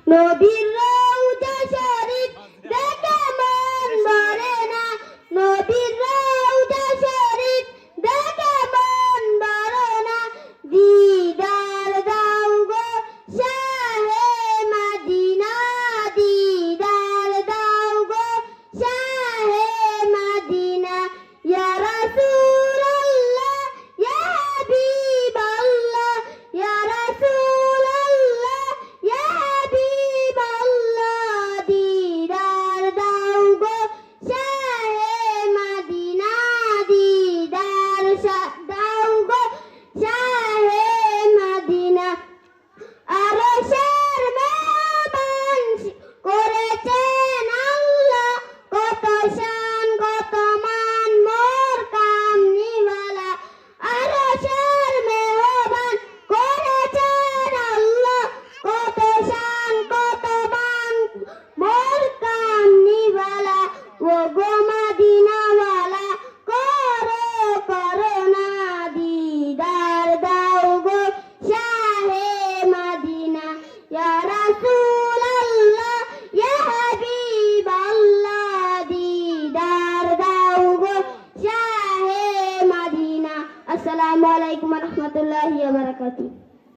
নবীর রওজা শরীফ দেখে মন ভরে না, নবীর রওজা শরীফ দেখে মন ভরে না। দিদার দাও গো শাহে মদিনা, দিদার দাও গো শাহে মদিনা। ইয়া রাসূলুল্লাহ ইয়া হাবিবাল্লাহ, ইয়া রাসূলুল্লাহ ইয়া হাবিবাল্লাহ। দিদার দাও গো শাহে মদিনা, দিদার দাও গো শাহে মদিনা। আরশের মেহমান করেছেন আল্লাহ, কত শান কত মান মোর কামলিওয়ালা। আরশের মেহমান করেছেন আল্লাহ, কত শান কত মান মোর কামলিওয়ালা। ও গো মদিনাওয়ালা করো করুণা, দিদার দাও গো শাহে মদিনা। ইয়া রাসূলুল্লাহ ইয়া হাবিবাল্লাহ, দিদার দাও গো শাহে মদিনা। আসসালামু আলাইকুম ওয়া রাহমাতুল্লাহি ওয়া বারাকাতুহু।